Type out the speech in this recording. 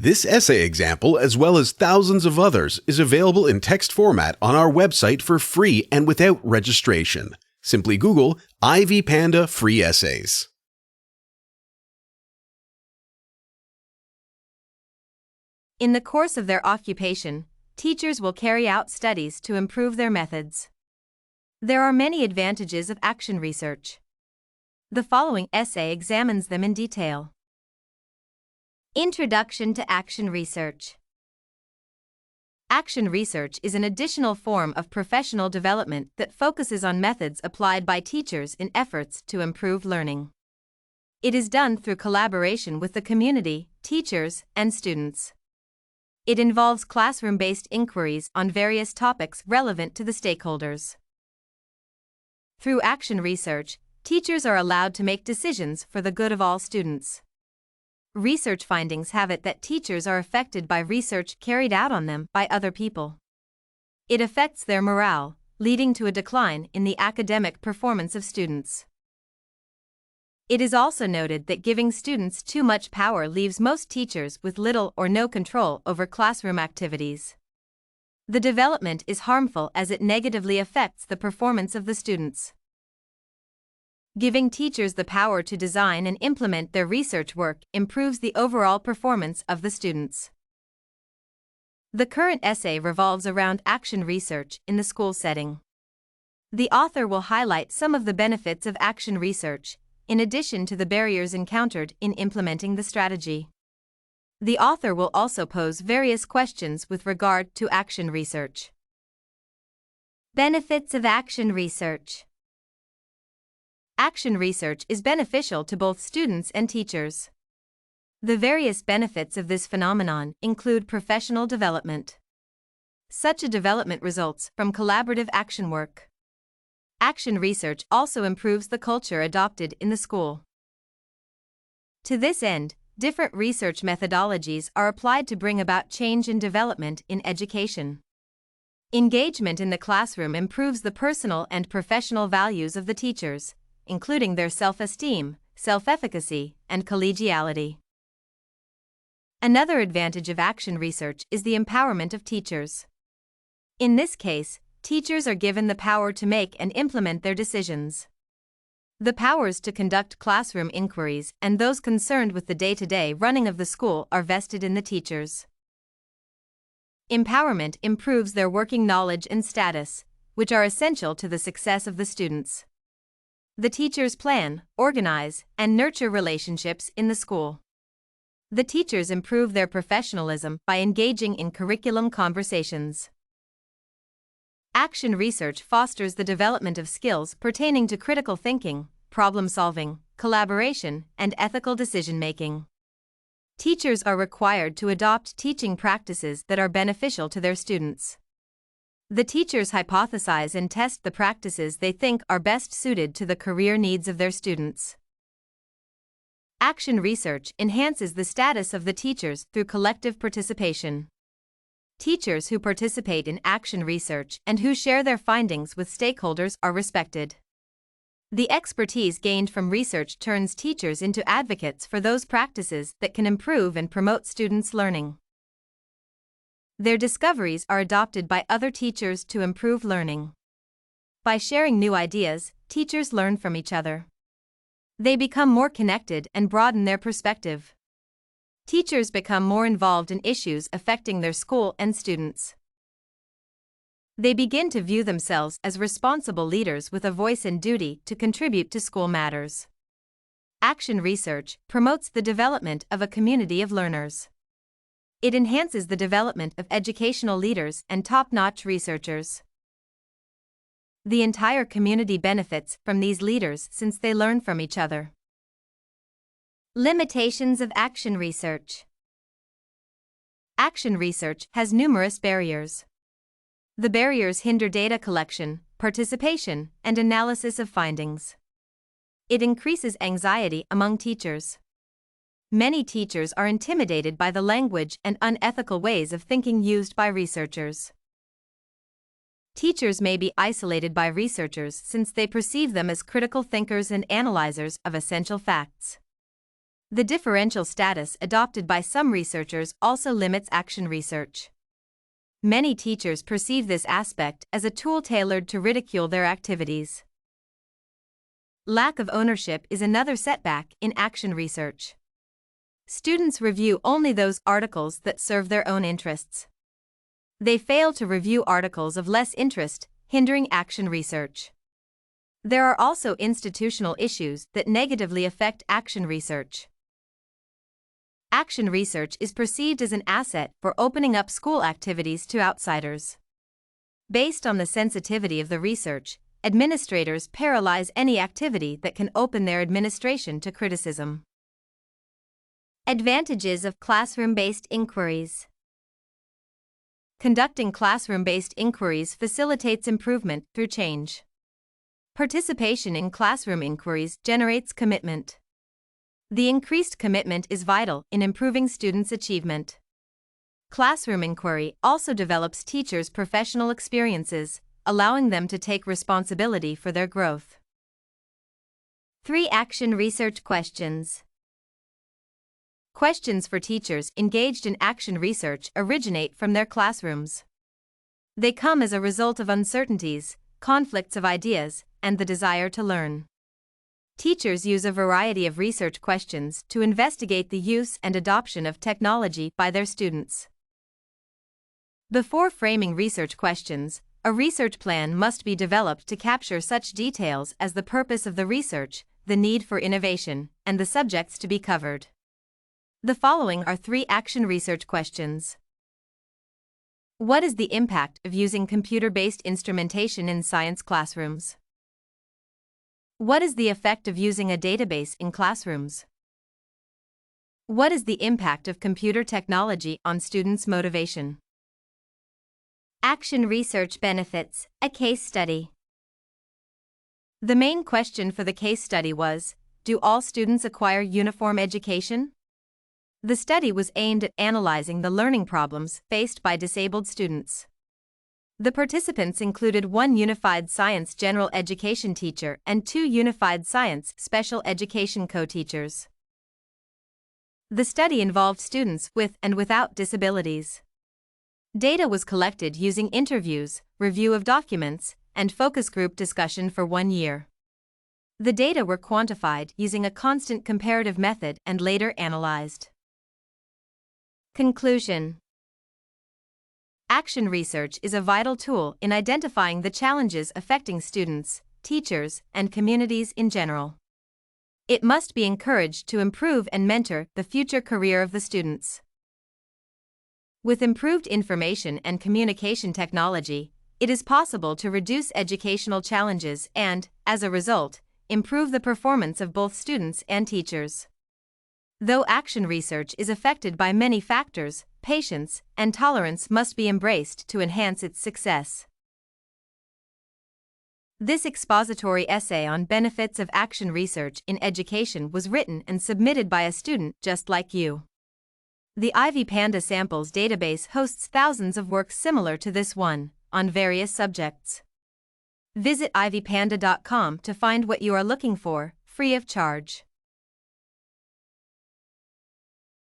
This essay example, as well as thousands of others, is available in text format on our website for free and without registration. Simply Google Ivy Panda Free Essays. In the course of their occupation, teachers will carry out studies to improve their methods. There are many advantages of action research. The following essay examines them in detail. Introduction to Action Research. Action research is an additional form of professional development that focuses on methods applied by teachers in efforts to improve learning. It is done through collaboration with the community, teachers, and students. It involves classroom-based inquiries on various topics relevant to the stakeholders. Through action research, teachers are allowed to make decisions for the good of all students. Research findings have it that teachers are affected by research carried out on them by other people. It affects their morale, leading to a decline in the academic performance of students. It is also noted that giving students too much power leaves most teachers with little or no control over classroom activities. The development is harmful as it negatively affects the performance of the students. Giving teachers the power to design and implement their research work improves the overall performance of the students. The current essay revolves around action research in the school setting. The author will highlight some of the benefits of action research, in addition to the barriers encountered in implementing the strategy. The author will also pose various questions with regard to action research. Benefits of action research. Action research is beneficial to both students and teachers. The various benefits of this phenomenon include professional development. Such a development results from collaborative action work. Action research also improves the culture adopted in the school. To this end, different research methodologies are applied to bring about change and development in education. Engagement in the classroom improves the personal and professional values of the teachers, including their self-esteem, self-efficacy, and collegiality. Another advantage of action research is the empowerment of teachers. In this case, teachers are given the power to make and implement their decisions. The powers to conduct classroom inquiries and those concerned with the day-to-day running of the school are vested in the teachers. Empowerment improves their working knowledge and status, which are essential to the success of the students. The teachers plan, organize, and nurture relationships in the school. The teachers improve their professionalism by engaging in curriculum conversations. Action research fosters the development of skills pertaining to critical thinking, problem-solving, collaboration, and ethical decision-making. Teachers are required to adopt teaching practices that are beneficial to their students. The teachers hypothesize and test the practices they think are best suited to the career needs of their students. Action research enhances the status of the teachers through collective participation. Teachers who participate in action research and who share their findings with stakeholders are respected. The expertise gained from research turns teachers into advocates for those practices that can improve and promote students' learning. Their discoveries are adopted by other teachers to improve learning. By sharing new ideas, teachers learn from each other. They become more connected and broaden their perspective. Teachers become more involved in issues affecting their school and students. They begin to view themselves as responsible leaders with a voice and duty to contribute to school matters. Action research promotes the development of a community of learners. It enhances the development of educational leaders and top-notch researchers. The entire community benefits from these leaders since they learn from each other. Limitations of action research. Action research has numerous barriers. The barriers hinder data collection, participation, and analysis of findings. It increases anxiety among teachers. Many teachers are intimidated by the language and unethical ways of thinking used by researchers. Teachers may be isolated by researchers since they perceive them as critical thinkers and analyzers of essential facts. The differential status adopted by some researchers also limits action research. Many teachers perceive this aspect as a tool tailored to ridicule their activities. Lack of ownership is another setback in action research. Students review only those articles that serve their own interests. They fail to review articles of less interest, hindering action research. There are also institutional issues that negatively affect action research. Action research is perceived as an asset for opening up school activities to outsiders. Based on the sensitivity of the research, administrators paralyze any activity that can open their administration to criticism. Advantages of classroom-based inquiries. Conducting classroom-based inquiries facilitates improvement through change. Participation in classroom inquiries generates commitment. The increased commitment is vital in improving students' achievement. Classroom inquiry also develops teachers' professional experiences, allowing them to take responsibility for their growth. 3 action research questions. Questions for teachers engaged in action research originate from their classrooms. They come as a result of uncertainties, conflicts of ideas, and the desire to learn. Teachers use a variety of research questions to investigate the use and adoption of technology by their students. Before framing research questions, a research plan must be developed to capture such details as the purpose of the research, the need for innovation, and the subjects to be covered. The following are 3 action research questions. What is the impact of using computer-based instrumentation in science classrooms? What is the effect of using a database in classrooms? What is the impact of computer technology on students' motivation? Action research benefits, a case study. The main question for the case study was, do all students acquire uniform education? The study was aimed at analyzing the learning problems faced by disabled students. The participants included 1 unified science general education teacher and 2 unified science special education co-teachers. The study involved students with and without disabilities. Data was collected using interviews, review of documents, and focus group discussion for 1 year. The data were quantified using a constant comparative method and later analyzed. Conclusion. Action research is a vital tool in identifying the challenges affecting students, teachers, and communities in general. It must be encouraged to improve and mentor the future career of the students. With improved information and communication technology, it is possible to reduce educational challenges and, as a result, improve the performance of both students and teachers. Though action research is affected by many factors, patience and tolerance must be embraced to enhance its success. This expository essay on benefits of action research in education was written and submitted by a student just like you. The Ivy Panda Samples database hosts thousands of works similar to this one, on various subjects. Visit ivypanda.com to find what you are looking for, free of charge.